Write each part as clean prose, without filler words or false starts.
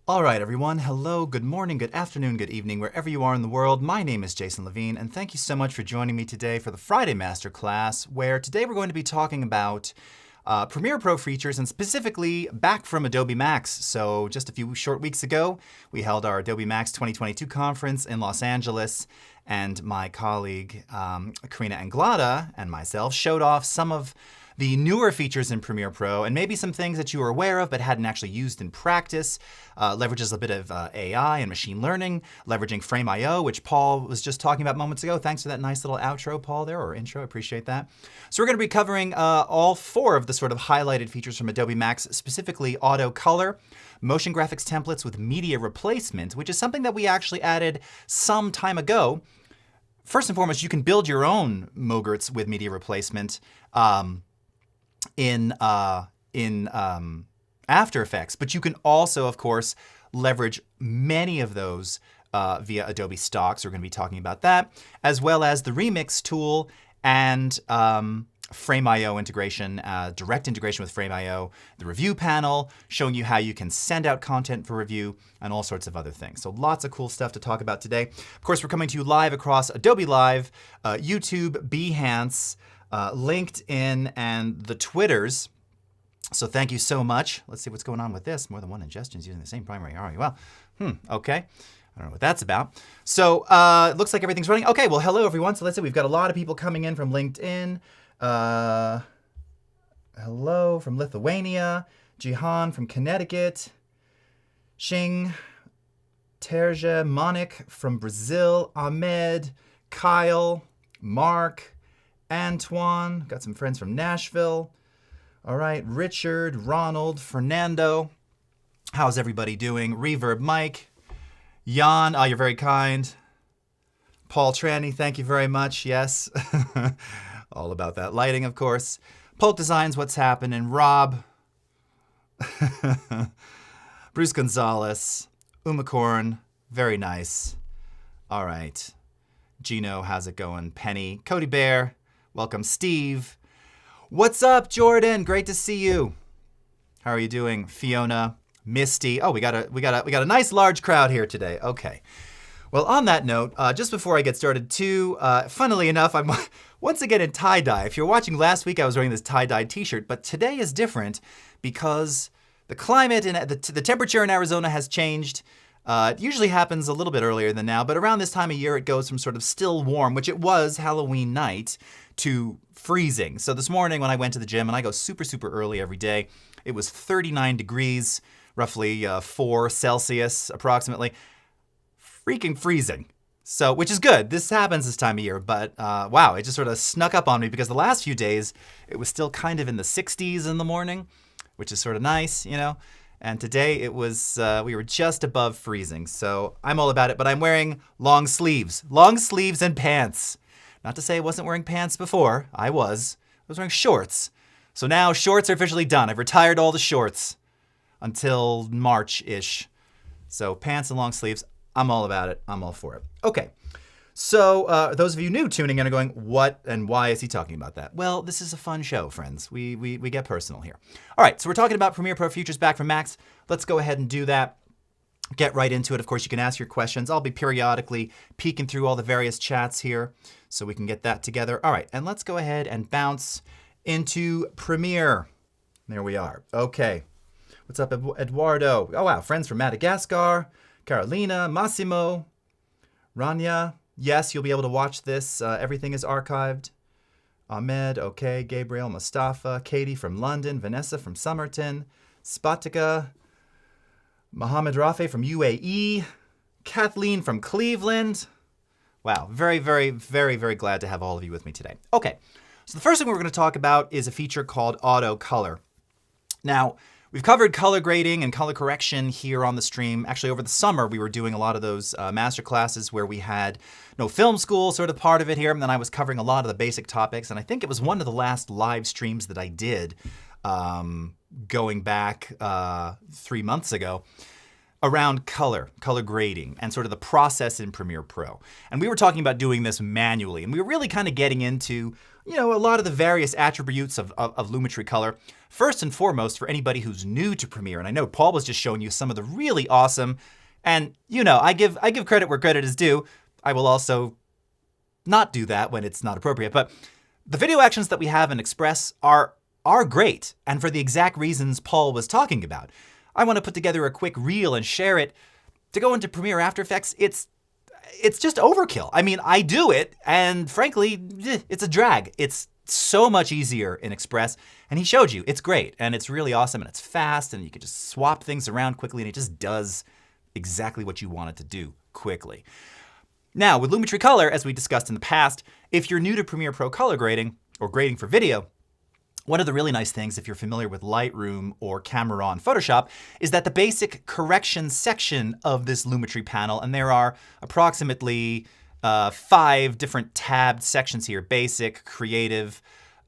All right, everyone. Hello, good morning, good afternoon, good evening, wherever you are in the world. My name is Jason Levine, and thank you so much for joining me today for the Friday Masterclass, where today we're going to be talking about Premiere Pro features, and specifically back from AdobeMAX. So just a few short weeks ago, we held our AdobeMAX 2022 conference in Los Angeles, and my colleague Karina Anglada and myself showed off some of the newer features in Premiere Pro, and maybe some things that you were aware of but hadn't actually used in practice. Leverages a bit of AI and machine learning, leveraging Frame.io, which Paul was just talking about moments ago. Thanks for that nice little outro, Paul, there, or intro. Appreciate that. So we're going to be covering all four of the sort of highlighted features from Adobe Max, specifically auto color, motion graphics templates with media replacement, which is something that we actually added some time ago. First and foremost, you can build your own MOGRTs with media replacement in After Effects, but you can also, of course, leverage many of those via Adobe Stocks. We're going to be talking about that, as well as the Remix tool and Frame.io integration, direct integration with Frame.io, the review panel, showing you how you can send out content for review, and all sorts of other things. So lots of cool stuff to talk about today. Of course, we're coming to you live across Adobe Live, YouTube, Behance, LinkedIn, and the Twitters. So thank you so much. Let's see what's going on with this. More than one ingestion is using the same primary. All right, well, okay. I don't know what that's about. So it looks like everything's running. Okay, well, hello, everyone. So let's see. We've got a lot of people coming in from LinkedIn. Hello from Lithuania. Jihan from Connecticut. Xing. Terje. Monik from Brazil. Ahmed. Kyle. Mark. Antoine, got some friends from Nashville. All right, Richard, Ronald, Fernando. How's everybody doing? Reverb Mike, Jan, you're very kind. Paul Tranny, thank you very much. Yes, all about that lighting, of course. Polk Designs, what's happening? Rob, Bruce Gonzalez, Umacorn, very nice. All right, Gino, how's it going? Penny, Cody Bear. Welcome, Steve. What's up, Jordan? Great to see you. How are you doing, Fiona, Misty? Oh, we got a nice large crowd here today. Okay. Well, on that note, just before I get started, too, funnily enough, I'm once again in tie-dye. If you're watching last week, I was wearing this tie-dyed T-shirt, but today is different because the climate and the temperature in Arizona has changed. It usually happens a little bit earlier than now, but around this time of year, it goes from sort of still warm, which it was Halloween night, to freezing. So this morning when I went to the gym, and I go super, super early every day, it was 39 degrees, roughly 4 Celsius approximately. Freaking freezing. So, which is good. This happens this time of year, but wow, it just sort of snuck up on me because the last few days, it was still kind of in the 60s in the morning, which is sort of nice, you know. And today it was, we were just above freezing. So I'm all about it, but I'm wearing long sleeves and pants. Not to say I wasn't wearing pants before. I was wearing shorts. So now shorts are officially done. I've retired all the shorts until March-ish. So pants and long sleeves, I'm all about it. I'm all for it. Okay. So those of you new tuning in are going, what and why is he talking about that? Well, this is a fun show, friends. We get personal here. All right, so we're talking about Premiere Pro features back from Max. Let's go ahead and do that. Get right into it. Of course, you can ask your questions. I'll be periodically peeking through all the various chats here so we can get that together. All right, and let's go ahead and bounce into Premiere. There we are. Okay. What's up, Eduardo? Oh, wow. Friends from Madagascar. Carolina, Massimo, Rania. Yes, you'll be able to watch this. Everything is archived. Ahmed, okay. Gabriel, Mustafa, Katie from London, Vanessa from Somerton, Spatika, Mohammed Rafe from UAE, Kathleen from Cleveland. Wow, very, very, very, very glad to have all of you with me today. Okay, so the first thing we're going to talk about is a feature called auto color. Now, we've covered color grading and color correction here on the stream. Actually, over the summer, we were doing a lot of those master classes where we had film school sort of part of it here, and then I was covering a lot of the basic topics, and I think it was one of the last live streams that I did going back 3 months ago around color grading, and sort of the process in Premiere Pro. And we were talking about doing this manually, and we were really kind of getting into a lot of the various attributes of Lumetri color. First and foremost, for anybody who's new to Premiere, and I know Paul was just showing you some of the really awesome, and I give credit where credit is due. I will also not do that when it's not appropriate, but the video actions that we have in Express are great, and for the exact reasons Paul was talking about. I want to put together a quick reel and share it. To go into Premiere After Effects, it's just overkill. I mean, I do it, and frankly, it's a drag. It's so much easier in Express, and he showed you. It's great, and it's really awesome, and it's fast, and you can just swap things around quickly, and it just does exactly what you want it to do quickly. Now, with Lumetri Color, as we discussed in the past, if you're new to Premiere Pro color grading, or grading for video, one of the really nice things, if you're familiar with Lightroom or Camera Raw in Photoshop, is that the basic correction section of this Lumetri panel, and there are approximately 5 different tabbed sections here: basic, creative,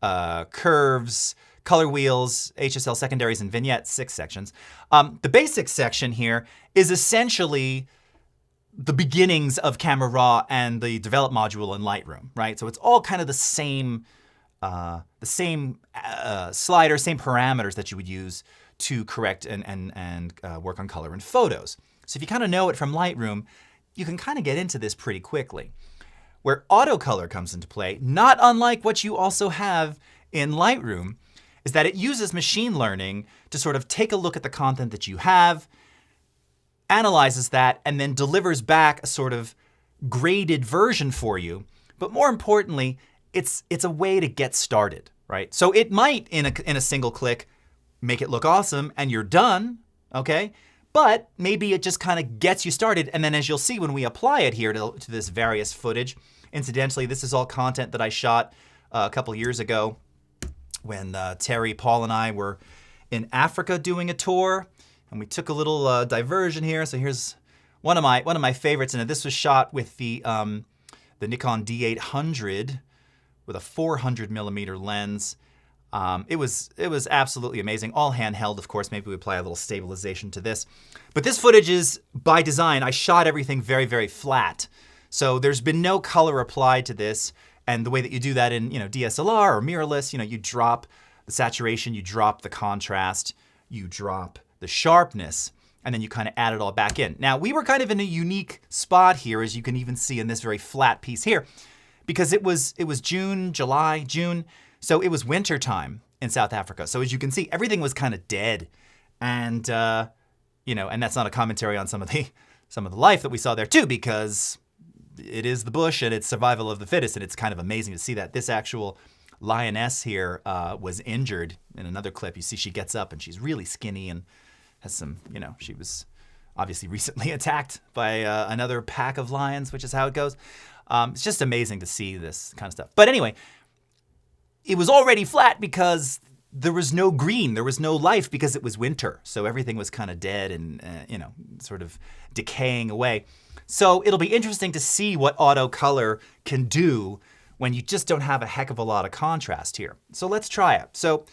curves, color wheels, HSL secondaries, and vignettes, 6 sections. The basic section here is essentially the beginnings of Camera Raw and the develop module in Lightroom, right? So it's all kind of the same slider, same parameters that you would use to correct and work on color in photos. So if you kind of know it from Lightroom, you can kind of get into this pretty quickly. Where auto color comes into play, not unlike what you also have in Lightroom, is that it uses machine learning to sort of take a look at the content that you have, analyzes that, and then delivers back a sort of graded version for you. But more importantly, it's a way to get started, right? So it might, in a single click, make it look awesome and you're done, okay? But maybe it just kind of gets you started, and then as you'll see when we apply it here to this various footage, incidentally, this is all content that I shot a couple years ago when Terry, Paul, and I were in Africa doing a tour, and we took a little diversion here. So here's one of my favorites, and this was shot with the Nikon D800 with a 400mm lens. It was absolutely amazing. All handheld, of course. Maybe we apply a little stabilization to this. But this footage is, by design, I shot everything very, very flat. So there's been no color applied to this. And the way that you do that in DSLR or mirrorless, you drop the saturation, you drop the contrast, you drop the sharpness, and then you kind of add it all back in. Now, we were kind of in a unique spot here, as you can even see in this very flat piece here, because it was June, July, June. So it was winter time in South Africa. So as you can see, everything was kind of dead, and and that's not a commentary on some of the life that we saw there too, because it is the bush and it's survival of the fittest, and it's kind of amazing to see that this actual lioness here was injured. In another clip, you see she gets up and she's really skinny and has some, she was obviously recently attacked by another pack of lions, which is how it goes. It's just amazing to see this kind of stuff. But anyway, it was already flat because there was no green, there was no life because it was winter. So everything was kind of dead and, sort of decaying away. So it'll be interesting to see what auto color can do when you just don't have a heck of a lot of contrast here. So let's try it. So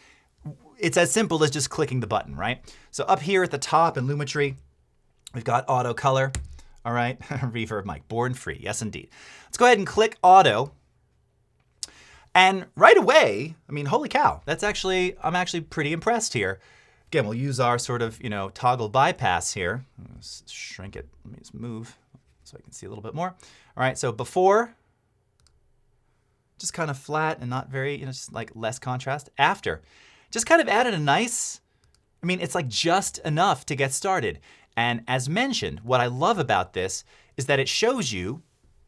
it's as simple as just clicking the button, right? So up here at the top in Lumetri, we've got auto color. All right, reverb mic, born free, yes indeed. Let's go ahead and click auto. And right away, I mean, holy cow, I'm actually pretty impressed here. Again, we'll use our sort of, toggle bypass here. Let's shrink it, let me just move so I can see a little bit more. All right, so before, just kind of flat and not very, just like less contrast. After, just kind of added a nice, it's like just enough to get started. And as mentioned, what I love about this is that it shows you,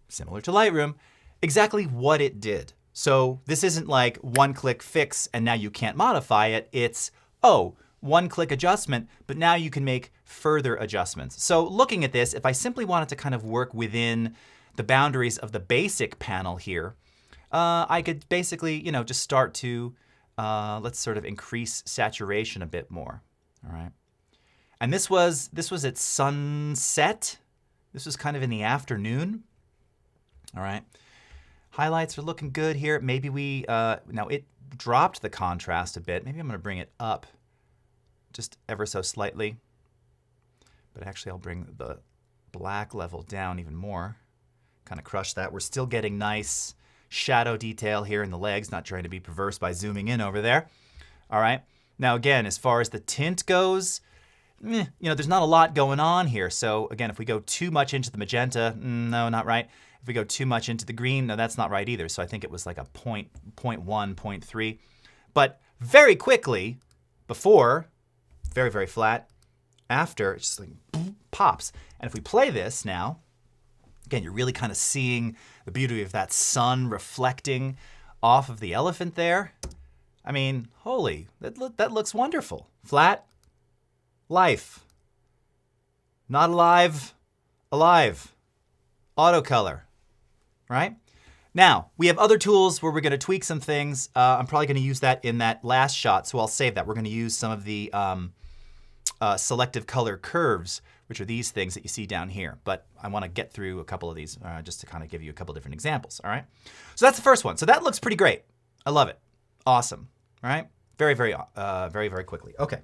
similar to Lightroom, exactly what it did. So this isn't like one-click fix and now you can't modify it. It's, one-click adjustment, but now you can make further adjustments. So looking at this, if I simply wanted to kind of work within the boundaries of the basic panel here, I could basically, just start to, let's sort of increase saturation a bit more, all right? And this was at sunset. This was kind of in the afternoon, all right? Highlights are looking good here. Maybe now it dropped the contrast a bit. Maybe I'm gonna bring it up just ever so slightly. But actually I'll bring the black level down even more. Kind of crush that. We're still getting nice shadow detail here in the legs, not trying to be perverse by zooming in over there. All right. Now, again, as far as the tint goes, you know, there's not a lot going on here. So again, if we go too much into the magenta, no, not right. If we go too much into the green, no, that's not right either. So I think it was like a 0.1, 0.3. But very quickly, before, very, very flat. After, it just like boom, pops. And if we play this now, again, you're really kind of seeing the beauty of that sun reflecting off of the elephant there. I mean, holy, that looks wonderful. Flat, life. Not alive, alive. Auto color, right? Now, we have other tools where we're going to tweak some things. I'm probably going to use that in that last shot, so I'll save that. We're going to use some of the selective color curves, which are these things that you see down here. But I want to get through a couple of these just to kind of give you a couple different examples, all right? So that's the first one. So that looks pretty great. I love it. Awesome, all right? Very, very quickly. Okay.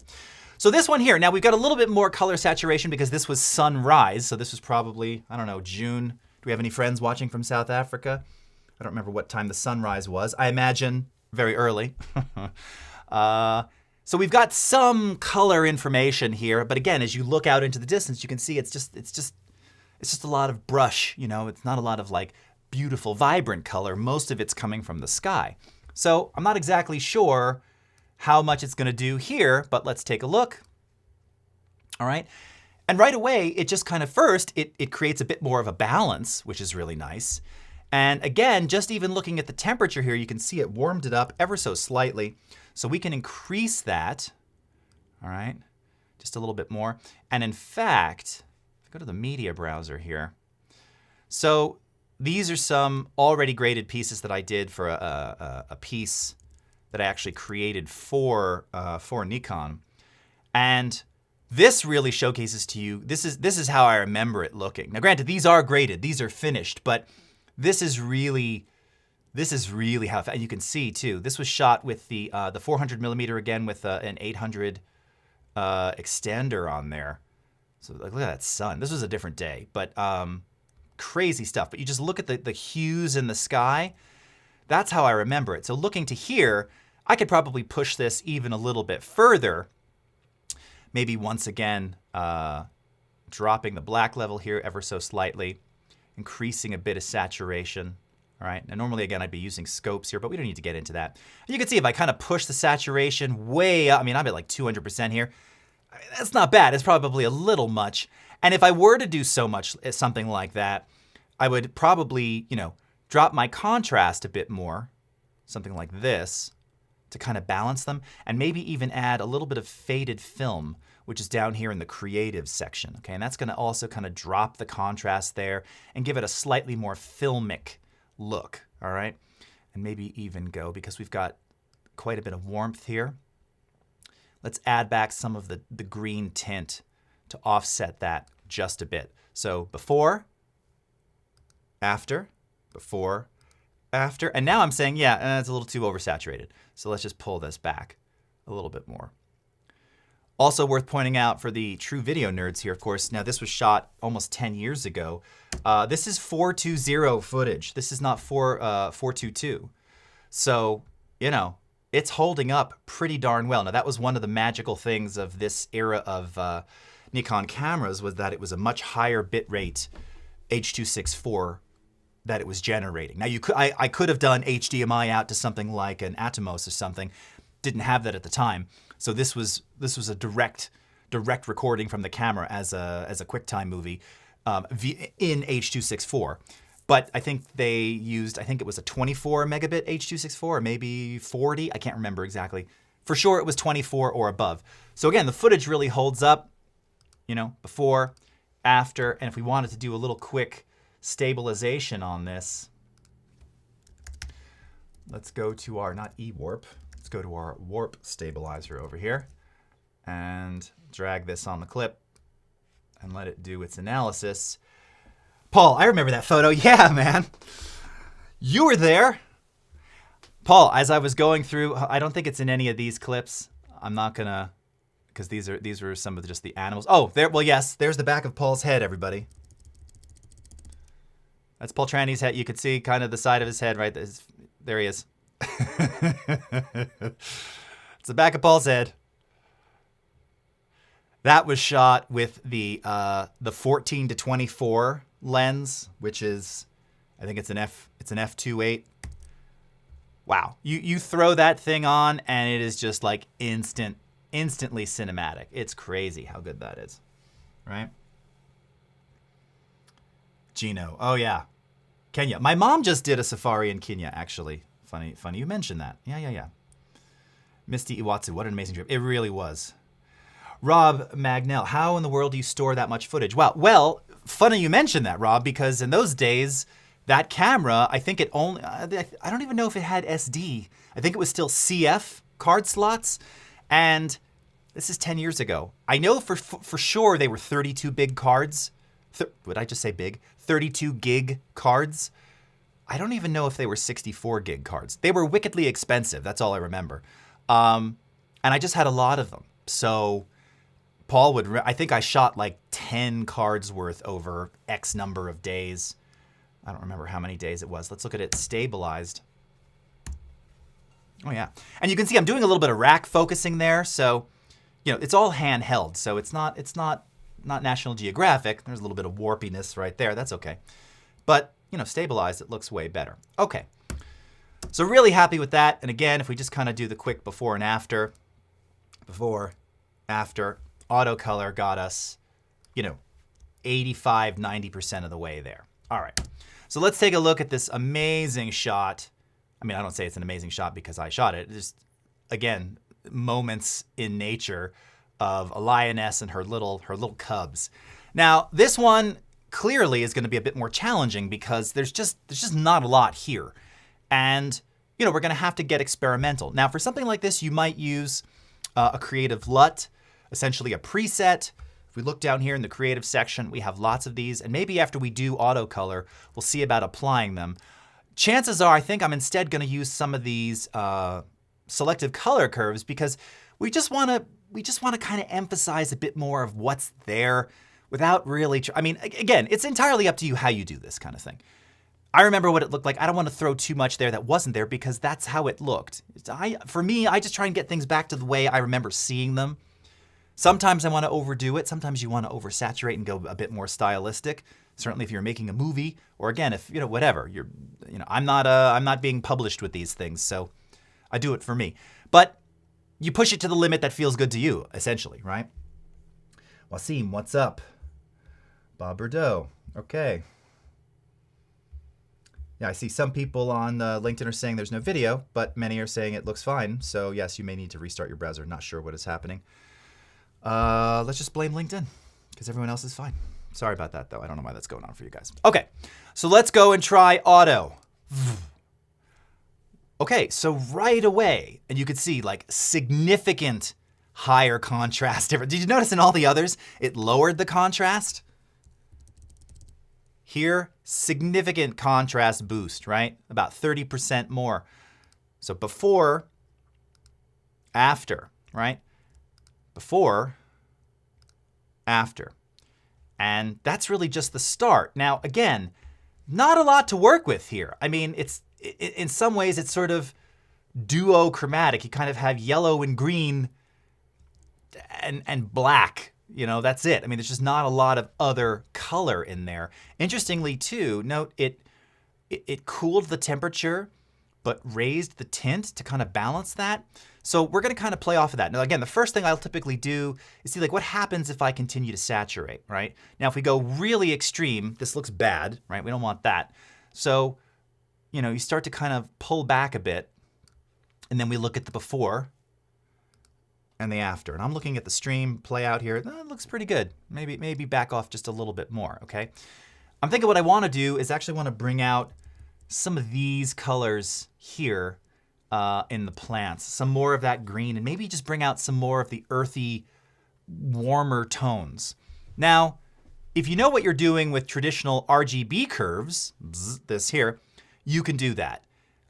So this one here, now we've got a little bit more color saturation because this was sunrise. So this was probably, I don't know, June. Do we have any friends watching from South Africa? I don't remember what time the sunrise was. I imagine very early. So we've got some color information here, but again, as you look out into the distance, you can see it's just a lot of brush, you know, it's not a lot of like beautiful, vibrant color. Most of it's coming from the sky. So I'm not exactly sure how much it's gonna do here, but let's take a look. All right. And right away, it just kind of first, it creates a bit more of a balance, which is really nice. And again, just even looking at the temperature here, you can see it warmed it up ever so slightly. So we can increase that, all right, just a little bit more. And in fact, if I go to the media browser here, so these are some already graded pieces that I did for a piece that I actually created for Nikon. And this really showcases to you, this is how I remember it looking. Now granted, these are graded, these are finished, but this is really how, and you can see too, this was shot with the 400mm again with an 800 extender on there. So look at that sun. This was a different day, but crazy stuff. But you just look at the hues in the sky. That's how I remember it. So looking to here, I could probably push this even a little bit further. Maybe once again, dropping the black level here ever so slightly, increasing a bit of saturation. All right, now normally again, I'd be using scopes here, but we don't need to get into that. You can see if I kind of push the saturation way up, I mean, I'm at like 200% here. That's not bad, it's probably a little much. And if I were to do something like that, I would probably, you know, drop my contrast a bit more, something like this, to kind of balance them, and maybe even add a little bit of faded film, which is down here in the creative section, okay? And that's gonna also kind of drop the contrast there and give it a slightly more filmic look, all right? And maybe even go, because we've got quite a bit of warmth here. Let's add back some of the green tint to offset that just a bit. So before, after, before, after, and now I'm saying, yeah, it's a little too oversaturated. So let's just pull this back a little bit more. Also worth pointing out for the true video nerds here, of course, now this was shot almost 10 years ago. This is 420 footage. This is not 422. So, you know, it's holding up pretty darn well. Now that was one of the magical things of this era of Nikon cameras, was that it was a much higher bitrate H.264 that it was generating. Now I could have done HDMI out to something like an Atomos or something. Didn't have that at the time. So this was a direct recording from the camera as a QuickTime movie in H.264. But I think they used, I think it was a 24 megabit H.264 or maybe 40. I can't remember exactly. For sure it was 24 or above. So again, the footage really holds up, you know, before, after, and if we wanted to do a little quick stabilization on this, let's go to our, not eWarp, let's go to our warp stabilizer over here and drag this on the clip and let it do its analysis. Paul, I remember that photo. Yeah, man. You were there. Paul, as I was going through, I don't think it's in any of these clips. I'm not gonna, because these were some of just the animals. Oh, there, well, yes, there's the back of Paul's head, everybody. That's Paul Tranny's head. You could see kind of the side of his head right there. He is. It's the back of Paul's head. That was shot with the 14 to 24 lens, which is, I think it's an f2.8. Wow, you throw that thing on and it is just like instantly cinematic. It's crazy how good that is, right? Gino, oh yeah, Kenya. My mom just did a safari in Kenya, actually. Funny you mentioned that. Yeah. Misty Iwatsu, what an amazing trip. It really was. Rob Magnell, how in the world do you store that much footage? Well, funny you mentioned that, Rob, because in those days, that camera, I think it only, I don't even know if it had SD. I think it was still CF card slots. And this is 10 years ago. I know for sure they were 32 big cards. Would I just say big? 32 gig cards. I don't even know if they were 64 gig cards. They were wickedly expensive. That's all I remember. And I just had a lot of them. So Paul I think I shot like 10 cards worth over X number of days. I don't remember how many days it was. Let's look at it stabilized. Oh yeah. And you can see I'm doing a little bit of rack focusing there. So, you know, it's all handheld. So it's not National Geographic. There's a little bit of warpiness right there. That's okay. But, you know, stabilized, it looks way better. Okay. So really happy with that. And again, if we just kind of do the quick before and after, auto color got us, you know, 85, 90% of the way there. All right. So let's take a look at this amazing shot. I mean, I don't say it's an amazing shot because I shot it. Just, again, moments in nature of a lioness and her little cubs. Now, this one clearly is going to be a bit more challenging because there's just not a lot here. And, you know, we're going to have to get experimental. Now, for something like this, you might use a creative LUT, essentially a preset. If we look down here in the creative section, we have lots of these. And maybe after we do auto color, we'll see about applying them. Chances are, I think I'm instead going to use some of these selective color curves because we just want to kind of emphasize a bit more of what's there without really, I mean, again, it's entirely up to you how you do this kind of thing. I remember what it looked like. I don't want to throw too much there that wasn't there because that's how it looked. For me, I just try and get things back to the way I remember seeing them. Sometimes I want to overdo it. Sometimes you want to oversaturate and go a bit more stylistic. Certainly if you're making a movie or again, if, you know, whatever, I'm not being published with these things. So I do it for me, but you push it to the limit that feels good to you, essentially, right? Wasim, what's up? Bob Bordeaux, okay. Yeah, I see some people on LinkedIn are saying there's no video, but many are saying it looks fine. So yes, you may need to restart your browser. Not sure what is happening. Let's just blame LinkedIn because everyone else is fine. Sorry about that, though. I don't know why that's going on for you guys. Okay, so let's go and try auto. Okay, so right away, and you could see like significant higher contrast difference. Did you notice in all the others, it lowered the contrast? Here, significant contrast boost, right? About 30% more. So before, after, right? Before, after. And that's really just the start. Now, again, not a lot to work with here. I mean, in some ways, it's sort of duochromatic. You kind of have yellow and green and black. You know, that's it. I mean, there's just not a lot of other color in there. Interestingly, too, note it cooled the temperature, but raised the tint to kind of balance that. So we're going to kind of play off of that. Now, again, the first thing I'll typically do is see like what happens if I continue to saturate, right? Now, if we go really extreme, this looks bad, right? We don't want that. So, you know, you start to kind of pull back a bit, and then we look at the before and the after. And I'm looking at the stream play out here. It looks pretty good. Maybe back off just a little bit more, okay? I'm thinking what I want to do is actually want to bring out some of these colors here in the plants. Some more of that green, and maybe just bring out some more of the earthy, warmer tones. Now, if you know what you're doing with traditional RGB curves, this here, you can do that.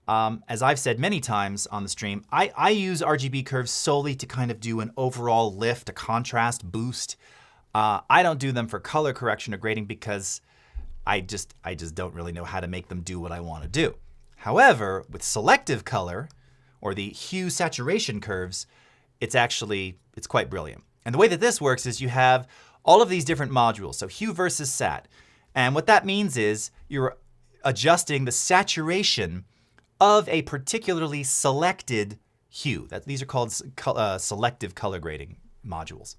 As I've said many times on the stream, I use RGB curves solely to kind of do an overall lift, a contrast boost. I don't do them for color correction or grading because I just don't really know how to make them do what I want to do. However, with selective color, or the hue saturation curves, it's quite brilliant. And the way that this works is you have all of these different modules, so hue versus sat. And what that means is you're adjusting the saturation of a particularly selected hue. These are called selective color grading modules.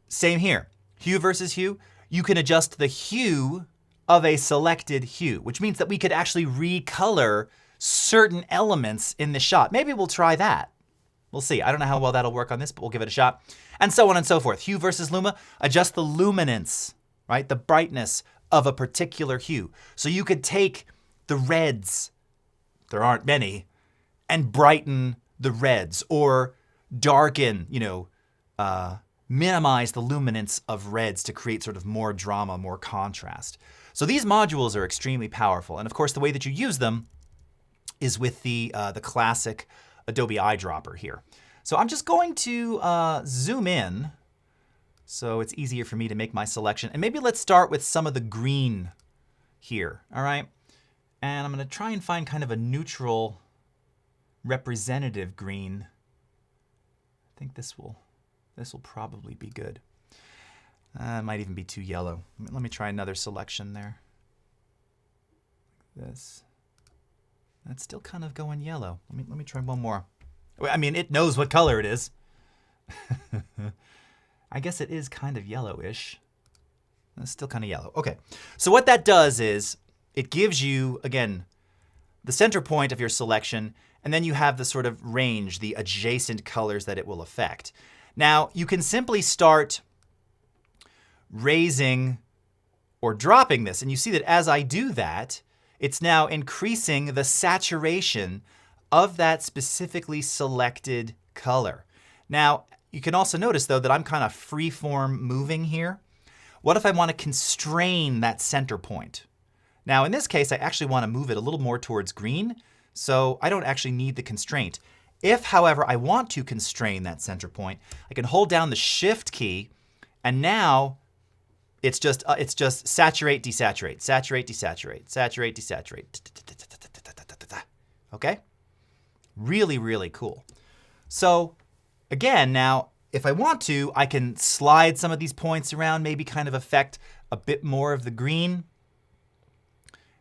Same here, hue versus hue. You can adjust the hue of a selected hue, which means that we could actually recolor certain elements in the shot. Maybe we'll try that. We'll see. I don't know how well that'll work on this, but we'll give it a shot. And so on and so forth. Hue versus luma, adjust the luminance, right? The brightness of a particular hue. So you could take the reds, there aren't many, and brighten the reds, or darken, minimize the luminance of reds to create sort of more drama, more contrast. So these modules are extremely powerful. And of course, the way that you use them is with the classic Adobe eyedropper here. So I'm just going to zoom in so it's easier for me to make my selection. And maybe let's start with some of the green here, all right? And I'm going to try and find kind of a neutral representative green. I think this will probably be good. It might even be too yellow. Let me try another selection there. This. That's still kind of going yellow. Let me try one more. I mean, it knows what color it is. I guess it is kind of yellowish. It's still kind of yellow. Okay. So what that does is it gives you, again, the center point of your selection, and then you have the sort of range, the adjacent colors that it will affect. Now, you can simply start raising or dropping this, and you see that as I do that, it's now increasing the saturation of that specifically selected color. Now, you can also notice, though, that I'm kind of freeform moving here. What if I want to constrain that center point? Now, in this case, I actually want to move it a little more towards green, so I don't actually need the constraint. If, however, I want to constrain that center point, I can hold down the Shift key, and now it's just saturate, desaturate, saturate, desaturate, saturate, desaturate. Okay? Really, really cool. So again, now, if I want to, I can slide some of these points around, maybe kind of affect a bit more of the green.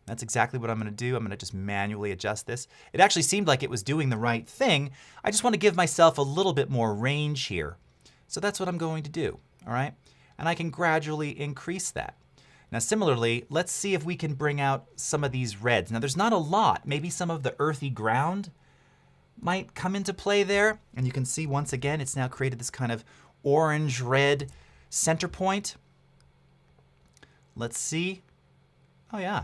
That's exactly what I'm going to do. I'm going to just manually adjust this. It actually seemed like it was doing the right thing. I just want to give myself a little bit more range here. So that's what I'm going to do, all right? And I can gradually increase that. Now similarly, let's see if we can bring out some of these reds. Now there's not a lot. Maybe some of the earthy ground might come into play there. And you can see once again, it's now created this kind of orange-red center point. Let's see. Oh yeah.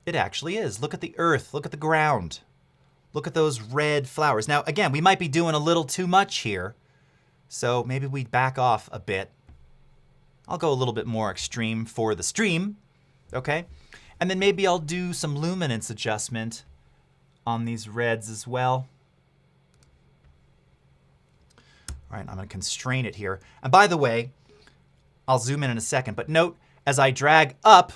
It actually is. Look at the earth. Look at the ground. Look at those red flowers. Now again, we might be doing a little too much here. So maybe we back off a bit. I'll go a little bit more extreme for the stream, okay? And then maybe I'll do some luminance adjustment on these reds as well. All right, I'm going to constrain it here. And by the way, I'll zoom in a second, but note as I drag up,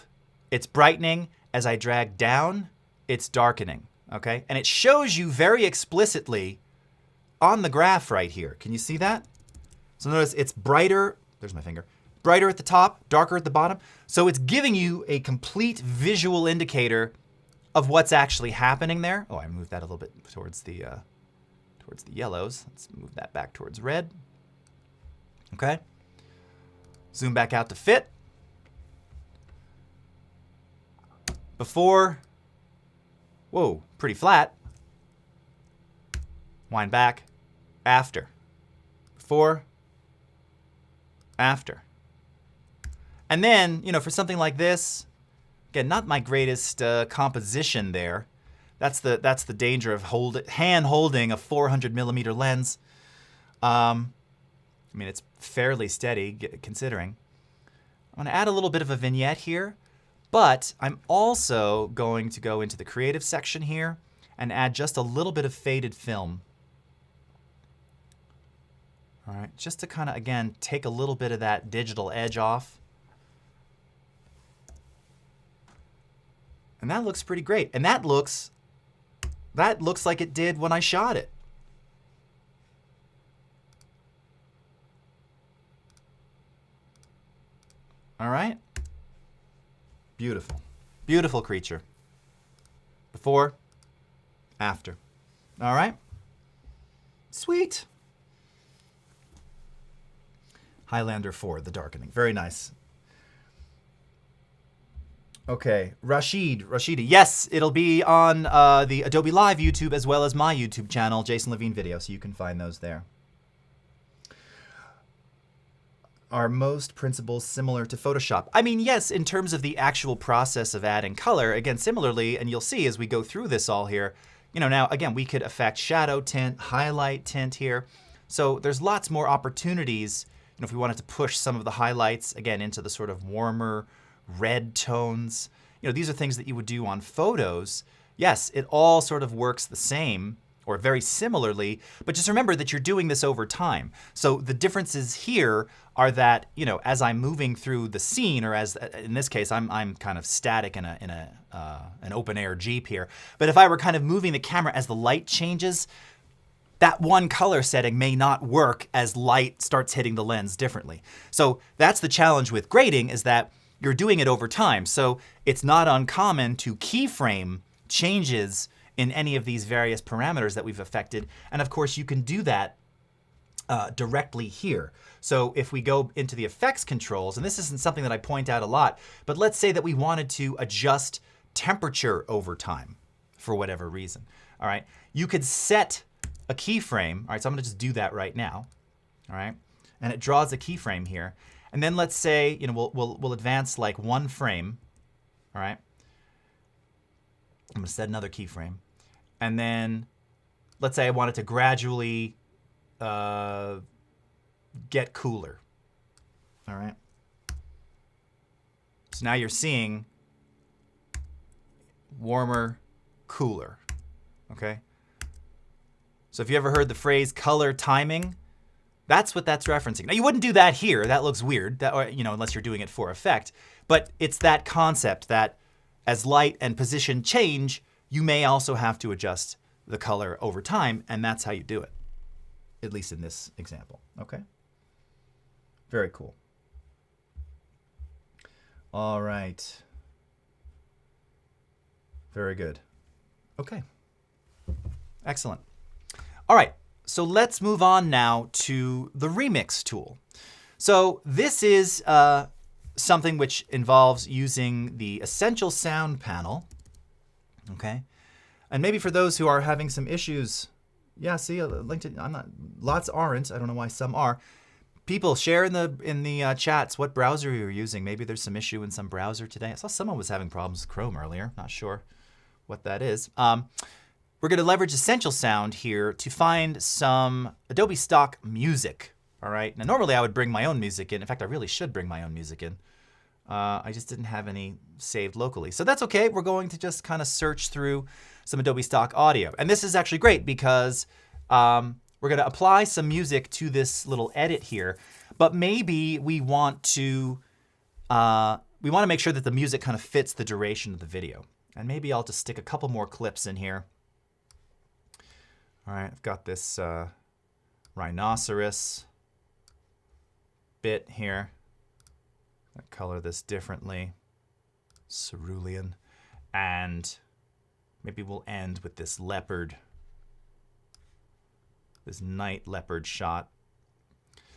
it's brightening. As I drag down, it's darkening, okay? And it shows you very explicitly on the graph right here. Can you see that? So notice it's brighter, there's my finger, brighter at the top, darker at the bottom. So it's giving you a complete visual indicator of what's actually happening there. Oh, I moved that a little bit towards the yellows. Let's move that back towards red. Okay. Zoom back out to fit. Before, whoa, pretty flat. Wind back, after. Before, after. And then, for something like this, again, not my greatest composition there. That's the danger of hand holding a 400mm lens. I mean, it's fairly steady considering. I'm going to add a little bit of a vignette here, but I'm also going to go into the creative section here and add just a little bit of faded film. All right, just to kind of, again, take a little bit of that digital edge off. And that looks pretty great. And that looks like it did when I shot it. All right. Beautiful. Beautiful creature. Before, after. All right. Sweet. Highlander 4, the darkening. Very nice. Okay, Rashidi. Yes, it'll be on the Adobe Live YouTube as well as my YouTube channel, Jason Levine Video, so you can find those there. Are most principles similar to Photoshop? I mean, yes, in terms of the actual process of adding color. Again, similarly, and you'll see as we go through this all here, you know, now, again, we could affect shadow tint, highlight tint here. So there's lots more opportunities, you know, if we wanted to push some of the highlights, again, into the sort of warmer red tones. You know, these are things that you would do on photos. Yes, it all sort of works the same or very similarly, but just remember that you're doing this over time. So the differences here are that, you know, as I'm moving through the scene, or as in this case, I'm kind of static in an open air Jeep here. But if I were kind of moving the camera as the light changes, that one color setting may not work as light starts hitting the lens differently. So that's the challenge with grading, is that you're doing it over time. So it's not uncommon to keyframe changes in any of these various parameters that we've affected. And of course, you can do that directly here. So if we go into the effects controls, and this isn't something that I point out a lot, but let's say that we wanted to adjust temperature over time for whatever reason. All right, you could set a keyframe. All right, so I'm gonna just do that right now. All right, and it draws a keyframe here. And then let's say, you know, we'll advance like one frame. All right. I'm gonna set another keyframe. And then let's say I want it to gradually get cooler. All right. So now you're seeing warmer, cooler. Okay. So if you ever heard the phrase color timing, that's what that's referencing. Now you wouldn't do that here. That looks weird, or, you know, unless you're doing it for effect. But it's that concept that as light and position change, you may also have to adjust the color over time, and that's how you do it, at least in this example. Okay. Very cool. All right. Very good. Okay. Excellent. All right. So let's move on now to the remix tool. So this is something which involves using the Essential Sound panel. Okay. And maybe for those who are having some issues, yeah, see, a link to, lots aren't. I don't know why some are. People share in the chats what browser you're using. Maybe there's some issue in some browser today. I saw someone was having problems with Chrome earlier. Not sure what that is. We're going to leverage Essential Sound here to find some Adobe stock music. All right. Now, normally I would bring my own music in. In fact, I really should bring my own music in. I just didn't have any saved locally. So that's okay. We're going to just kind of search through some Adobe stock audio. And this is actually great because we're going to apply some music to this little edit here. But maybe we want to make sure that the music kind of fits the duration of the video. And maybe I'll just stick a couple more clips in here. All right, I've got this rhinoceros bit here. I'll color this differently. Cerulean. And maybe we'll end with this leopard, this night leopard shot.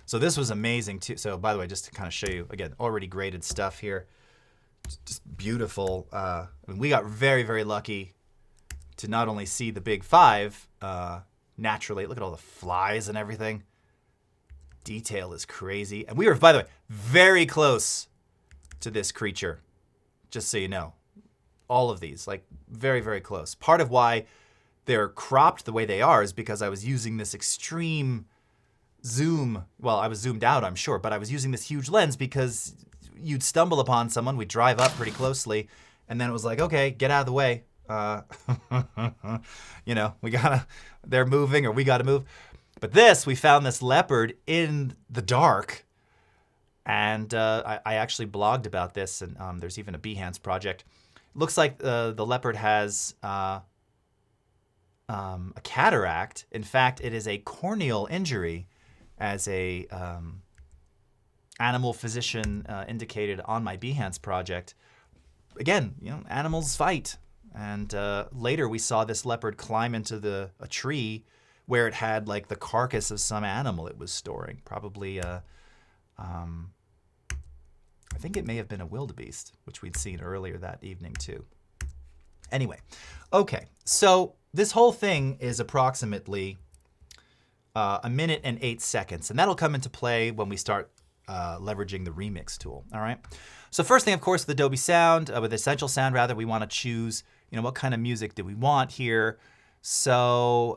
So this was amazing too. So by the way, just to kind of show you, again, already graded stuff here. Just beautiful. I mean, we got very, very lucky to not only see the big five naturally. Look at all the flies and everything. Detail is crazy. And we were, by the way, very close to this creature, just so you know. All of these, like very, very close. Part of why they're cropped the way they are is because I was using this extreme zoom. Well, I was zoomed out, I'm sure, but I was using this huge lens because you'd stumble upon someone, we'd drive up pretty closely, and then it was like, okay, get out of the way. You know, they're moving or we gotta move. But this, we found this leopard in the dark, and I actually blogged about this, and there's even a Behance project. Looks like the leopard has a cataract. In fact, it is a corneal injury, as a animal physician indicated on my Behance project. Again, animals fight. And later we saw this leopard climb into a tree where it had like the carcass of some animal it was storing. Probably, I think it may have been a wildebeest, which we'd seen earlier that evening too. Anyway, okay, so this whole thing is approximately 1 minute and 8 seconds, and that'll come into play when we start leveraging the remix tool, all right? So first thing, of course, with Adobe Sound, with Essential Sound rather, we want to choose, what kind of music do we want here? So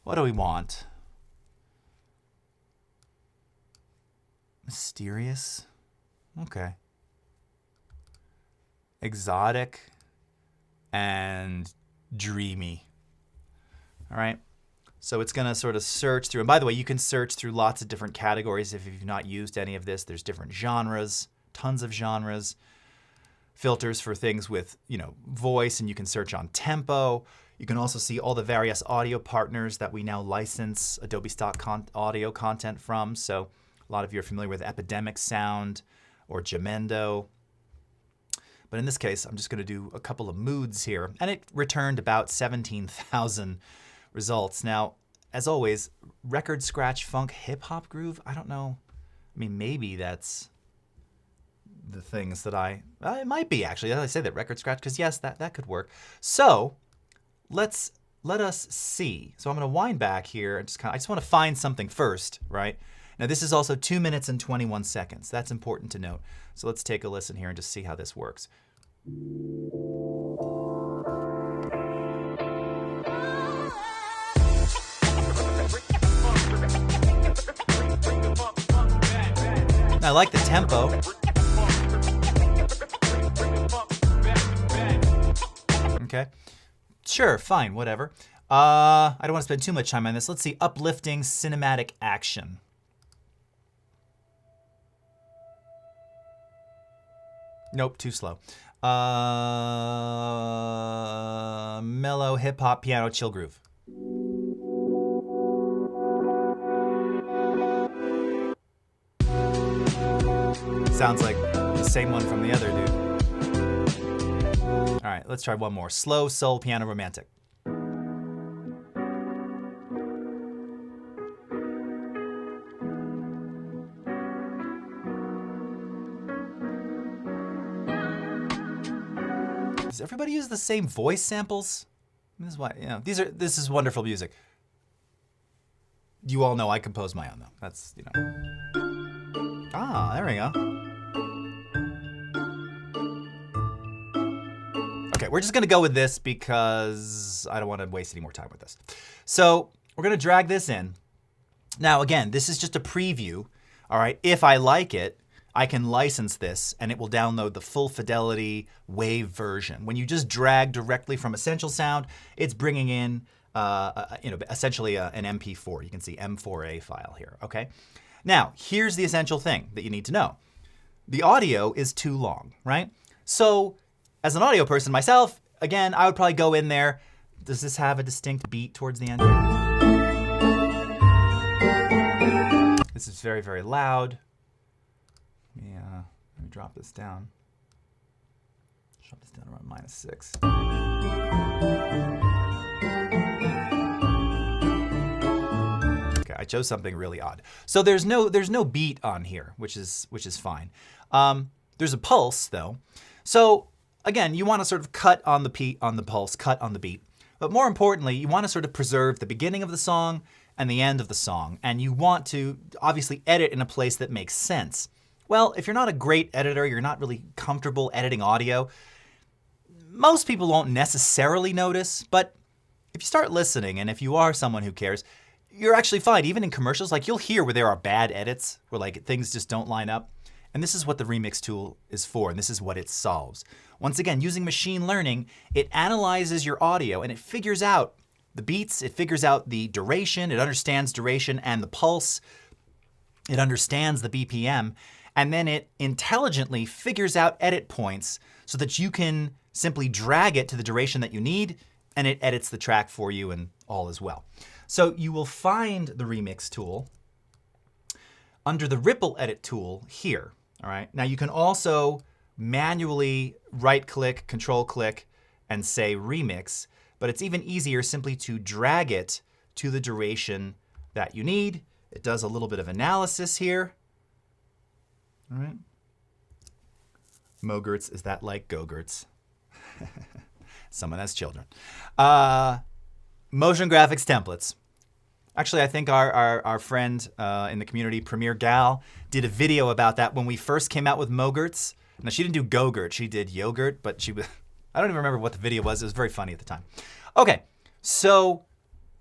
what do we want? Mysterious? Okay. Exotic and dreamy. All right. So it's going to sort of search through. And by the way, you can search through lots of different categories if you've not used any of this. There's different genres, tons of genres. Filters for things with, voice, and you can search on tempo. You can also see all the various audio partners that we now license Adobe stock audio content from. So a lot of you are familiar with Epidemic Sound or Jamendo. But in this case, I'm just going to do a couple of moods here. And it returned about 17,000 results. Now, as always, record, scratch, funk, hip hop groove. I don't know. I mean, maybe that's the things that it might be actually. I say that record scratch because yes, that could work. So let us see. So I'm going to wind back here and I just want to find something first, right? Now this is also 2 minutes and 21 seconds. That's important to note. So let's take a listen here and just see how this works. I like the tempo. Okay. Sure, fine, whatever. I don't want to spend too much time on this. Let's see, uplifting cinematic action. Nope, too slow. Mellow hip hop piano chill groove. Sounds like the same one from the other dude. All right, let's try one more. Slow soul piano romantic. Does everybody use the same voice samples? This is why, this is wonderful music. You all know I compose my own though. That's, Ah, there we go. Okay, we're just gonna go with this because I don't want to waste any more time with this. So we're gonna drag this in. Now again, this is just a preview, all right? If I like it, I can license this and it will download the full fidelity wave version. When you just drag directly from Essential Sound, it's bringing in essentially an MP4. You can see M4A file here, okay? Now, here's the essential thing that you need to know. The audio is too long, right? So as an audio person myself, again, I would probably go in there. Does this have a distinct beat towards the end? This is very, very loud. Yeah, let me drop this down. Drop this down around -6. Okay, I chose something really odd. So there's no beat on here, which is fine. There's a pulse though. So again, you want to sort of cut on the pulse, cut on the beat. But more importantly, you want to sort of preserve the beginning of the song and the end of the song. And you want to obviously edit in a place that makes sense. Well, if you're not a great editor, you're not really comfortable editing audio, most people won't necessarily notice, but if you start listening and if you are someone who cares, you're actually fine. Even in commercials, like you'll hear where there are bad edits, where like things just don't line up. And this is what the remix tool is for, and this is what it solves. Once again, using machine learning, it analyzes your audio and it figures out the beats, it figures out the duration, it understands duration and the pulse, it understands the BPM, and then it intelligently figures out edit points so that you can simply drag it to the duration that you need, and it edits the track for you and all is well. So you will find the remix tool under the ripple edit tool here. All right. Now you can also manually right-click, control-click, and say remix, but it's even easier simply to drag it to the duration that you need. It does a little bit of analysis here. All right. MOGRTs, is that like Go-GRTs? Someone has children. Motion graphics templates. Actually, I think our friend in the community, Premier Gal, did a video about that when we first came out with MOGRTs. Now, she didn't do Go-GRT, she did Yogurt, but she was, I don't even remember what the video was. It was very funny at the time. Okay, so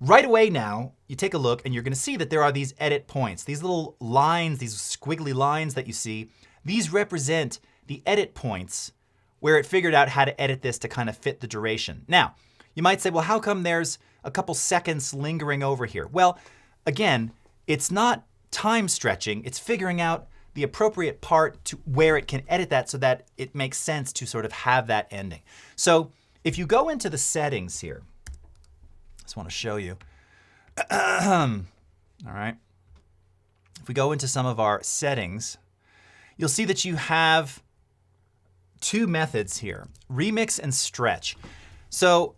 right away now, you take a look and you're gonna see that there are these edit points. These little lines, these squiggly lines that you see, these represent the edit points where it figured out how to edit this to kind of fit the duration. Now, you might say, well, how come there's a couple seconds lingering over here? Well, again, it's not time stretching, it's figuring out the appropriate part to where it can edit that so that it makes sense to sort of have that ending. So if you go into the settings here, I just want to show you. All right. If we go into some of our settings, you'll see that you have two methods here, remix and stretch. So,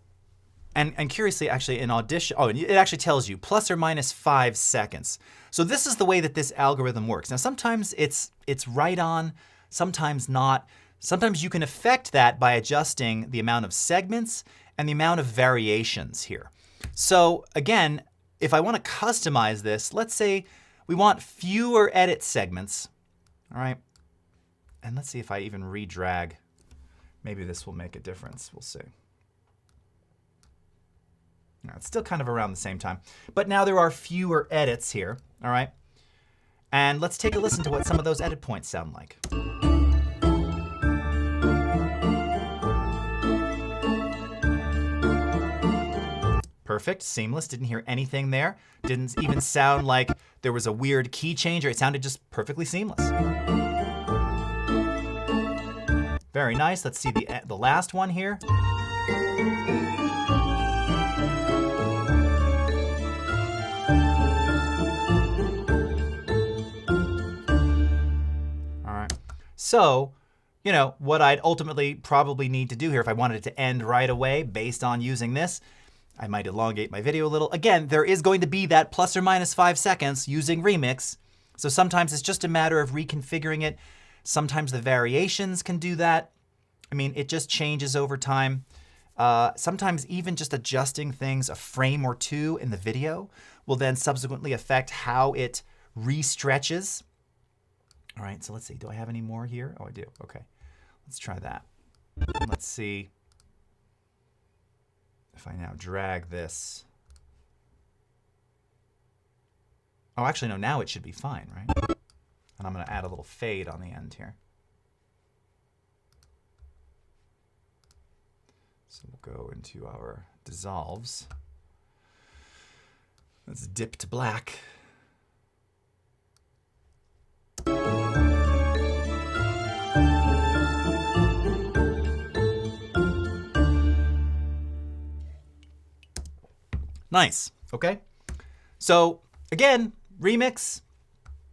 and curiously, actually in Audition, oh, it actually tells you plus or minus 5 seconds. So this is the way that this algorithm works. Now, sometimes it's right on, sometimes not. Sometimes you can affect that by adjusting the amount of segments and the amount of variations here. So again, if I want to customize this, let's say we want fewer edit segments, all right? And let's see if I even redrag. Maybe this will make a difference. We'll see. No, it's still kind of around the same time. But now there are fewer edits here, all right? And let's take a listen to what some of those edit points sound like. Perfect, seamless, didn't hear anything there. Didn't even sound like there was a weird key change, or it sounded just perfectly seamless. Very nice. Let's see the last one here. All right. So, you know, what I'd ultimately probably need to do here if I wanted it to end right away based on using this, I might elongate my video a little. Again, there is going to be that plus or minus 5 seconds using Remix. So sometimes it's just a matter of reconfiguring it. Sometimes the variations can do that. I mean, it just changes over time. Sometimes even just adjusting things a frame or two in the video will then subsequently affect how it re-stretches. All right, so let's see. Do I have any more here? Oh, I do. Okay, let's try that. Let's see if I now drag this. Oh, actually, no, now it should be fine, right? And I'm going to add a little fade on the end here. So we'll go into our dissolves. Let's dip to black. Nice, okay? So again, Remix,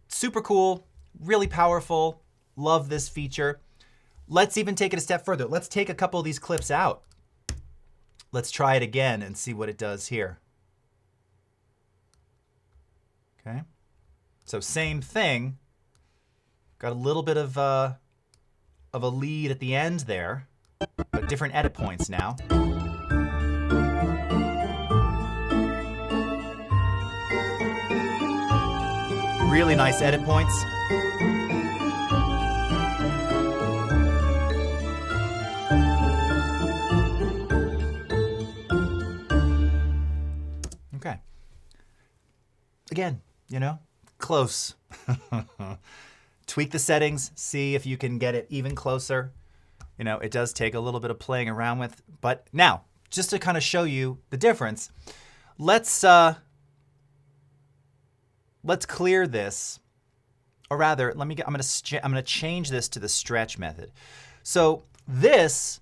super cool, really powerful, love this feature. Let's even take it a step further. Let's take a couple of these clips out. Let's try it again and see what it does here. Okay, so same thing. Got a little bit of a lead at the end there, but different edit points now. Really nice edit points. Okay. Again, you know, close. Tweak the settings, see if you can get it even closer. You know, it does take a little bit of playing around with, but now, just to kind of show you the difference, let's clear this or rather, I'm going to change this to the stretch method. So this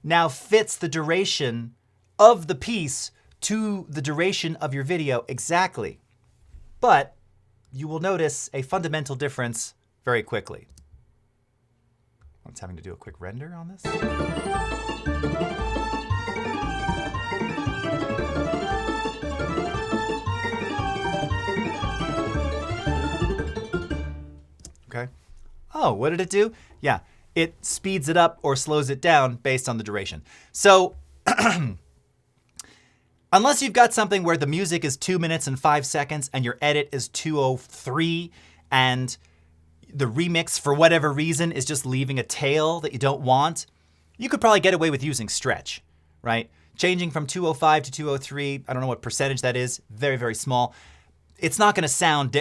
now fits the duration of the piece to the duration of your video exactly. But you will notice a fundamental difference very quickly. I'm just having to do a quick render on this. Okay. Oh, what did it do? Yeah, it speeds it up or slows it down based on the duration. So unless you've got something where the music is 2 minutes and 5 seconds and your edit is 2:03 and the remix for whatever reason is just leaving a tail that you don't want, you could probably get away with using stretch, right? Changing from 2:05 to 2:03, I don't know what percentage that is, very, very small. It's not gonna sound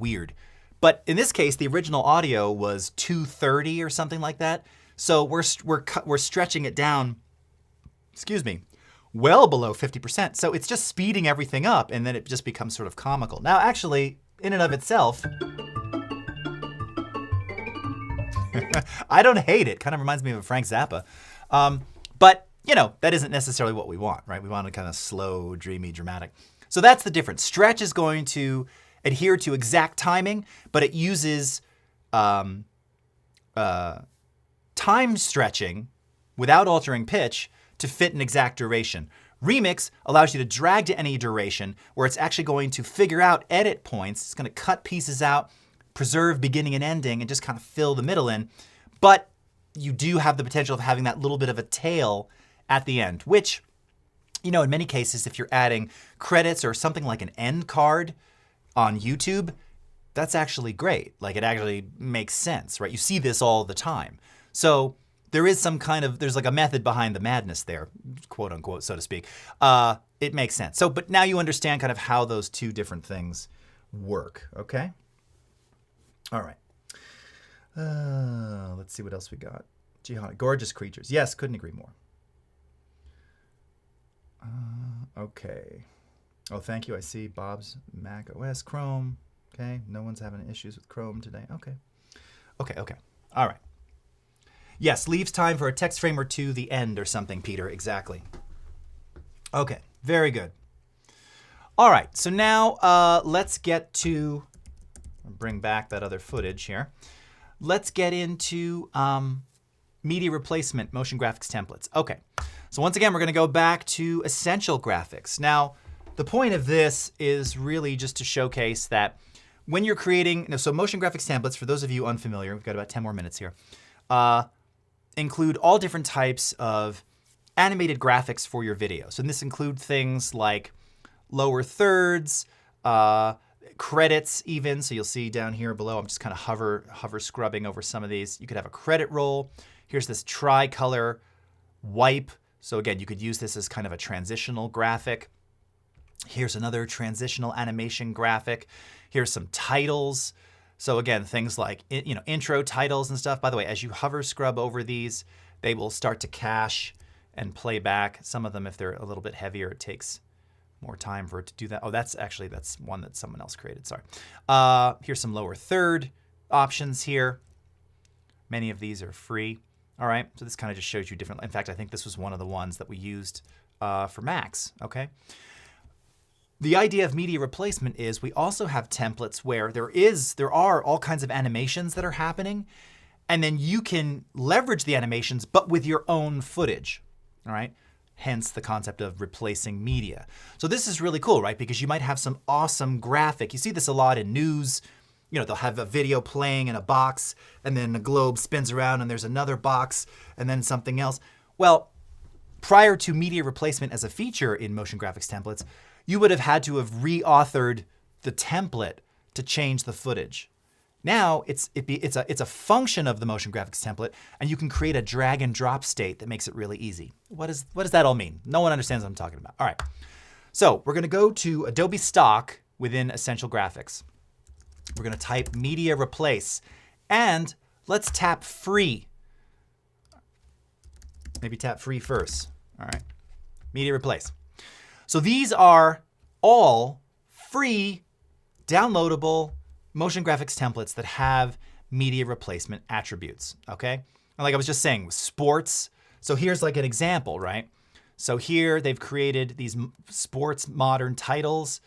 weird. But in this case, the original audio was 2:30 or something like that. So we're stretching it down, excuse me, well below 50%. So it's just speeding everything up, and then it just becomes sort of comical. Now, actually, in and of itself, I don't hate it. Kind of reminds me of a Frank Zappa. But, you know, that isn't necessarily what we want, right? We want it kind of slow, dreamy, dramatic. So that's the difference. Stretch is going to adhere to exact timing, but it uses time stretching without altering pitch to fit an exact duration. Remix allows you to drag to any duration where it's actually going to figure out edit points. It's going to cut pieces out, preserve beginning and ending, and just kind of fill the middle in. But you do have the potential of having that little bit of a tail at the end, which, you know, in many cases, if you're adding credits or something like an end card on YouTube, that's actually great. Like, it actually makes sense, right? You see this all the time. So there is there's like a method behind the madness there, quote unquote, so to speak. It makes sense. So, but now you understand kind of how those two different things work, okay? All right. Let's see what else we got. Jihad, gorgeous creatures. Yes, couldn't agree more. Okay. Oh, thank you. I see Bob's Mac OS Chrome. Okay. No one's having issues with Chrome today. Okay. Okay. All right. Yes, leaves time for a text frame or two, the end or something, Peter. Exactly. Okay. Very good. All right. So now let's get to, bring back that other footage here. Let's get into media replacement, motion graphics templates. Okay. So once again, we're going to go back to Essential Graphics. Now, the point of this is really just to showcase that when you're creating, so motion graphics templates, for those of you unfamiliar, we've got about 10 more minutes here, include all different types of animated graphics for your video. So this includes things like lower thirds, credits even. So you'll see down here below, I'm just kind of hover scrubbing over some of these. You could have a credit roll. Here's this tricolor wipe. So again, you could use this as kind of a transitional graphic. Here's another transitional animation graphic. Here's some titles. So again, things like, you know, intro titles and stuff. By the way, as you hover scrub over these, they will start to cache and play back. Some of them, if they're a little bit heavier, it takes more time for it to do that. Oh, that's one that someone else created, sorry. Here's some lower third options here. Many of these are free. All right, so this kind of just shows you different. In fact, I think this was one of the ones that we used for Max, okay? The idea of media replacement is we also have templates where there are all kinds of animations that are happening, and then you can leverage the animations, but with your own footage, all right? Hence the concept of replacing media. So this is really cool, right? Because you might have some awesome graphic. You see this a lot in news. You know, they'll have a video playing in a box, and then the globe spins around, and there's another box, and then something else. Well, prior to media replacement as a feature in motion graphics templates, you would have had to have reauthored the template to change the footage. Now it's a function of the motion graphics template, and you can create a drag and drop state that makes it really easy. What does that all mean? No one understands what I'm talking about. All right. So we're going to go to Adobe Stock within Essential Graphics. We're going to type media replace, and let's tap free. Maybe tap free first. All right. Media replace. So these are all free, downloadable motion graphics templates that have media replacement attributes, okay? And like I was just saying, sports. So here's like an example, right? So here they've created these sports modern titles,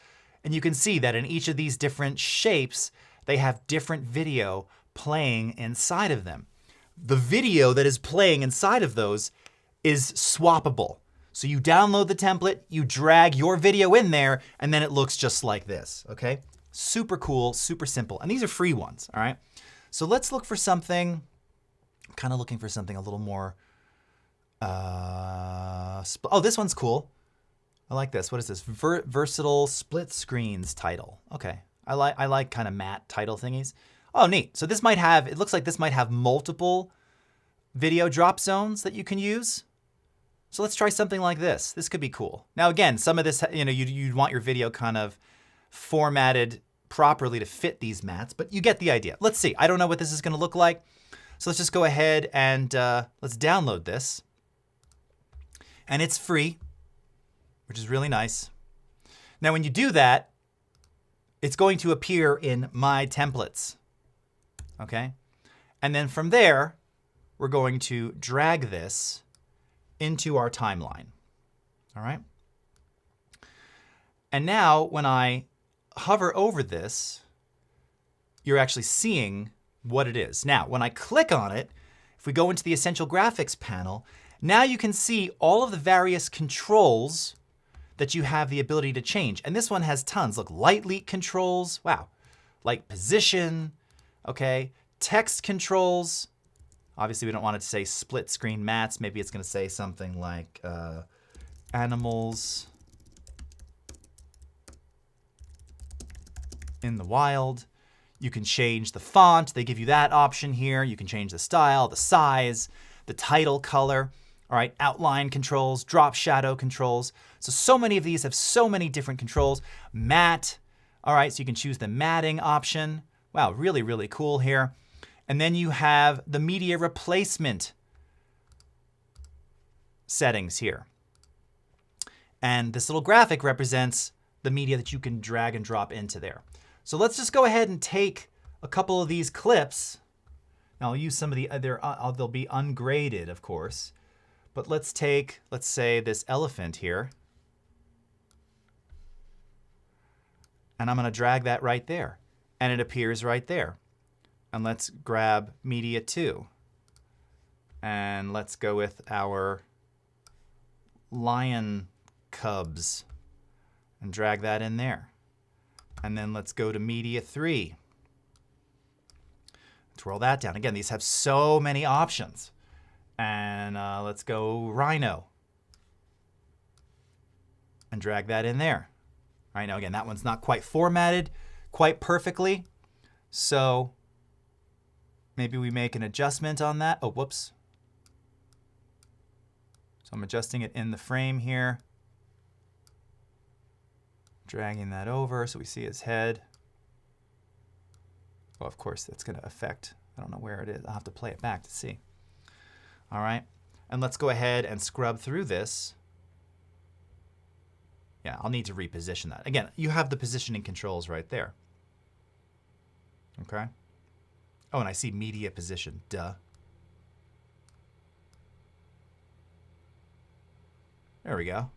and you can see that in each of these different shapes, they have different video playing inside of them. The video that is playing inside of those is swappable. So you download the template, you drag your video in there, and then it looks just like this, okay? Super cool, super simple. And these are free ones, all right? So let's look for something, I'm kind of looking for something a little more, oh, this one's cool. I like this. What is this? Versatile split screens title. Okay, I like kind of matte title thingies. Oh, neat. So this might have, it looks like this might have multiple video drop zones that you can use. So let's try something like this. This could be cool. Now again, some of this, you know, you'd want your video kind of formatted properly to fit these mats, but you get the idea. Let's see. I don't know what this is going to look like. So let's just go ahead and let's download this. And it's free, which is really nice. Now when you do that, it's going to appear in My Templates, okay? And then from there, we're going to drag this into our timeline, all right? And now when I hover over this, you're actually seeing what it is. Now, when I click on it, if we go into the Essential Graphics panel, now you can see all of the various controls that you have the ability to change. And this one has tons. Look, light leak controls. Wow. Light position. Okay. Text controls. Obviously, we don't want it to say split screen mats. Maybe it's going to say something like animals in the wild. You can change the font. They give you that option here. You can change the style, the size, the title color. All right, outline controls, drop shadow controls. So many of these have so many different controls. Matte, all right, so you can choose the matting option. Wow, really, really cool here. And then you have the media replacement settings here. And this little graphic represents the media that you can drag and drop into there. So let's just go ahead and take a couple of these clips. Now I'll use some of the other, they'll be ungraded, of course. But let's take, let's say, this elephant here. And I'm going to drag that right there. And it appears right there. And let's grab media 2. And let's go with our lion cubs and drag that in there. And then let's go to media 3. Twirl that down. Again, these have so many options. And let's go rhino. And drag that in there. All right, now again, that one's not quite formatted quite perfectly. So maybe we make an adjustment on that. Oh, whoops. So I'm adjusting it in the frame here. Dragging that over so we see his head. Oh, of course, that's going to affect, I don't know where it is. I'll have to play it back to see. All right, and let's go ahead and scrub through this. Yeah, I'll need to reposition that. Again, you have the positioning controls right there. Okay. Oh, and I see media position, duh. There we go.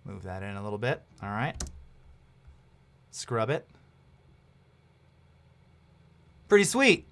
Move that in a little bit. All right. Scrub it. Pretty sweet.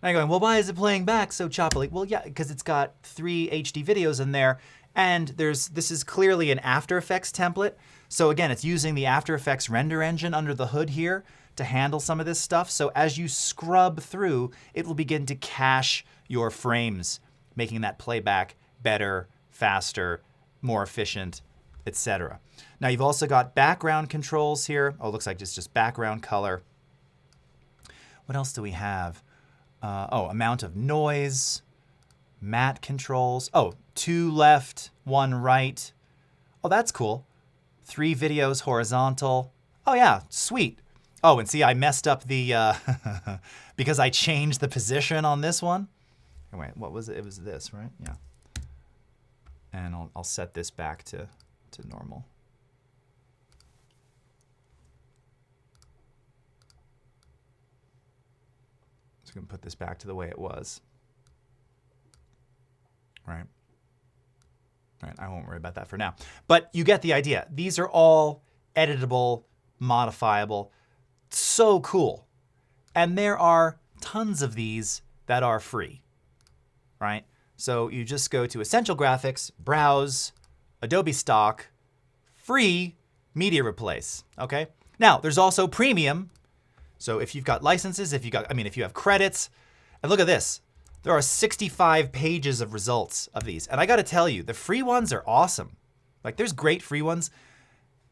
Now you're going, well, why is it playing back so choppily? Well, yeah, because it's got 3 HD videos in there, and this is clearly an After Effects template. So again, it's using the After Effects render engine under the hood here to handle some of this stuff. So as you scrub through, it will begin to cache your frames, making that playback better, faster, more efficient, etc. Now you've also got background controls here. Oh, it looks like it's just background color. What else do we have? Oh, amount of noise, matte controls. Oh, 2 left, 1 right. Oh, that's cool. 3 videos horizontal. Oh yeah, sweet. Oh, and see, I messed up the, because I changed the position on this one. Oh, wait, what was it? It was this, right? Yeah. And I'll set this back to normal. going to put this back to the way it was. Right. All right, I won't worry about that for now. But you get the idea. These are all editable, modifiable. So cool. And there are tons of these that are free, right? So you just go to Essential Graphics, Browse, Adobe Stock, Free, Media Replace, okay? Now, there's also Premium. So if you've got licenses, if you have credits, and look at this. There are 65 pages of results of these. And I got to tell you, the free ones are awesome. Like, there's great free ones.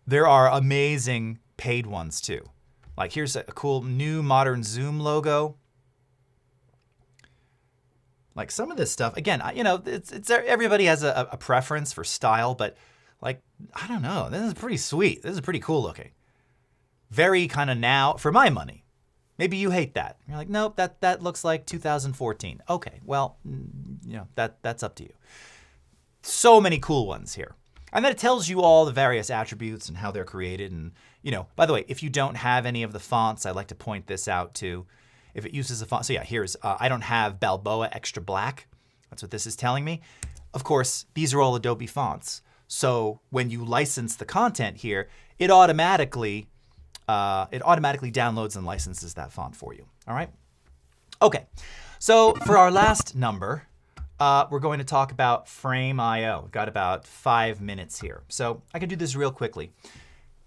There are amazing paid ones too. Like, here's a cool new modern Zoom logo. Like, some of this stuff, again, it's everybody has a preference for style, but like, I don't know, this is pretty sweet. This is pretty cool looking. Very kind of now, for my money. Maybe you hate that. You're like, nope, that looks like 2014. Okay, well, that's up to you. So many cool ones here. And then it tells you all the various attributes and how they're created. And, by the way, if you don't have any of the fonts, I'd like to point this out too. If it uses a font, so yeah, here's, I don't have Balboa Extra Black. That's what this is telling me. Of course, these are all Adobe fonts. So when you license the content here, it automatically downloads and licenses that font for you. All right. Okay. So for our last number, we're going to talk about Frame.io. We've got about 5 minutes here. So I can do this real quickly.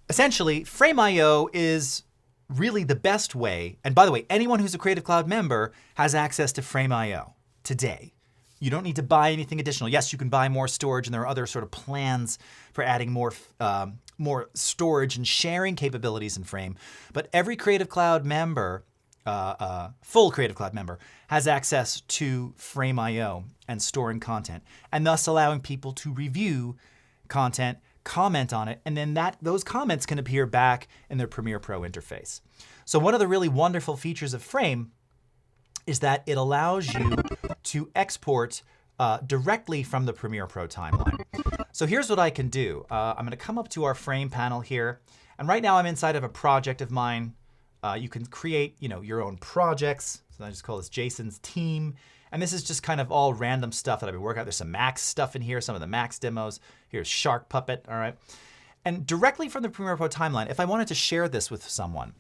Essentially, Frame.io is really the best way. And by the way, anyone who's a Creative Cloud member has access to Frame.io today. You don't need to buy anything additional. Yes, you can buy more storage, and there are other sort of plans for adding more storage and sharing capabilities in Frame. But every Creative Cloud member, full Creative Cloud member, has access to Frame.io and storing content, and thus allowing people to review content, comment on it, and then those comments can appear back in their Premiere Pro interface. So one of the really wonderful features of Frame is that it allows you to export directly from the Premiere Pro timeline. So here's what I can do. I'm going to come up to our Frame panel here, and right now I'm inside of a project of mine. You can create, your own projects. So I just call this Jason's team, and this is just kind of all random stuff that I've been working out. There's some Max stuff in here, some of the Max demos. Here's Shark Puppet, all right. And directly from the Premiere Pro timeline, if I wanted to share this with someone,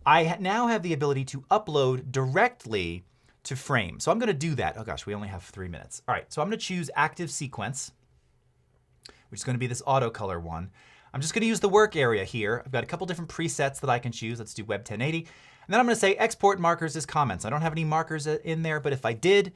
I now have the ability to upload directly to Frame. So I'm going to do that. Oh gosh, we only have 3 minutes. All right, so I'm going to choose Active Sequence, which is going to be this auto color one. I'm just going to use the work area here. I've got a couple different presets that I can choose. Let's do Web 1080. And then I'm going to say export markers as comments. I don't have any markers in there, but if I did,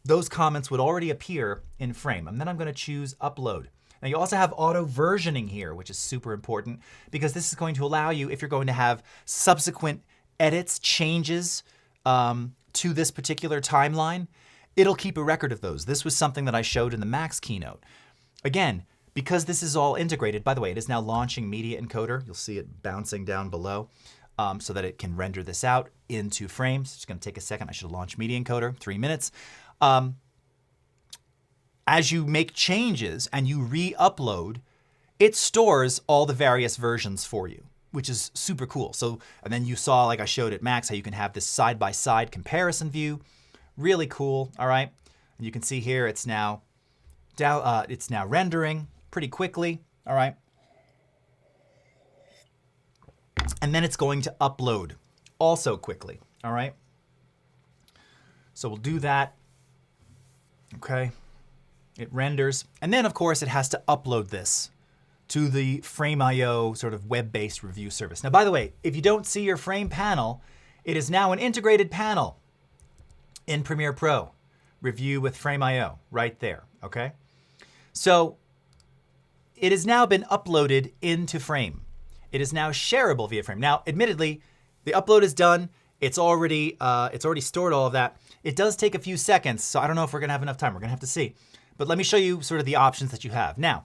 those comments would already appear in Frame. And then I'm going to choose Upload. Now you also have auto versioning here, which is super important because this is going to allow you, if you're going to have subsequent edits, changes to this particular timeline, it'll keep a record of those. This was something that I showed in the Max keynote. Again, because this is all integrated, by the way, it is now launching Media Encoder. You'll see it bouncing down below so that it can render this out into frames. It's going to take a second. I should launch Media Encoder, 3 minutes. As you make changes and you re-upload, it stores all the various versions for you, which is super cool. So, and then you saw, like I showed at Max, how you can have this side-by-side comparison view. Really cool, all right? And you can see here it's now rendering pretty quickly, all right? And then it's going to upload also quickly, all right? So we'll do that, okay? It renders, and then of course it has to upload this to the Frame.io sort of web-based review service. Now, by the way, if you don't see your Frame panel, it is now an integrated panel in Premiere Pro. Review with Frame.io right there, okay? So it has now been uploaded into Frame. It is now shareable via Frame. Now, admittedly, the upload is done. It's already stored all of that. It does take a few seconds, so I don't know if we're gonna have enough time. We're gonna have to see. But let me show you sort of the options that you have. Now,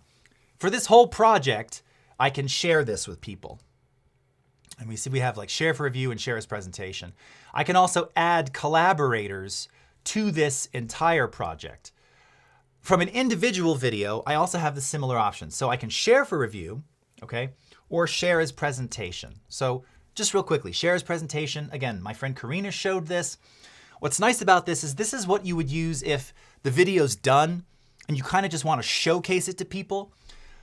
for this whole project, I can share this with people. And we see we have like share for review and share as presentation. I can also add collaborators to this entire project. From an individual video, I also have the similar options. So I can share for review, okay, or share as presentation. So just real quickly, share as presentation. Again, my friend Karina showed this. What's nice about this is what you would use if the video's done and you kind of just want to showcase it to people.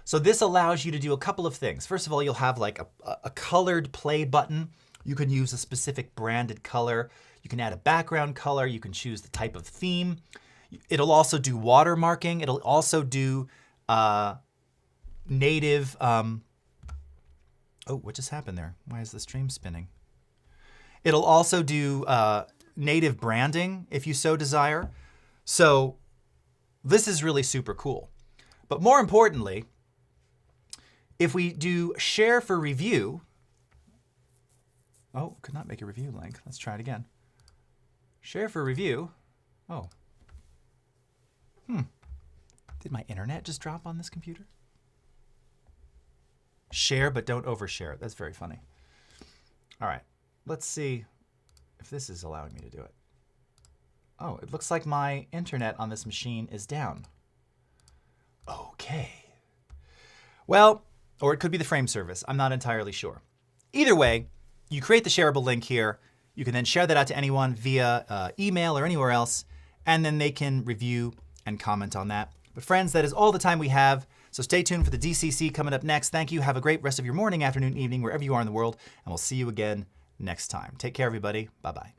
So this allows you to do a couple of things. First of all, you'll have like a colored play button. You can use a specific branded color. You can add a background color. You can choose the type of theme. It'll also do watermarking. It'll also do native, oh, what just happened there? Why is the stream spinning? It'll also do native branding if you so desire. So this is really super cool. But more importantly, if we do share for review, oh, could not make a review link. Let's try it again. Share for review. Oh. Did my internet just drop on this computer? Share, but don't overshare. That's very funny. All right, let's see if this is allowing me to do it. Oh, it looks like my internet on this machine is down. Okay. Well, or it could be the frame service. I'm not entirely sure. Either way, you create the shareable link here. You can then share that out to anyone via email or anywhere else, and then they can review and comment on that. But friends, that is all the time we have. So stay tuned for the DCC coming up next. Thank you. Have a great rest of your morning, afternoon, evening, wherever you are in the world, and we'll see you again next time. Take care, everybody. Bye-bye.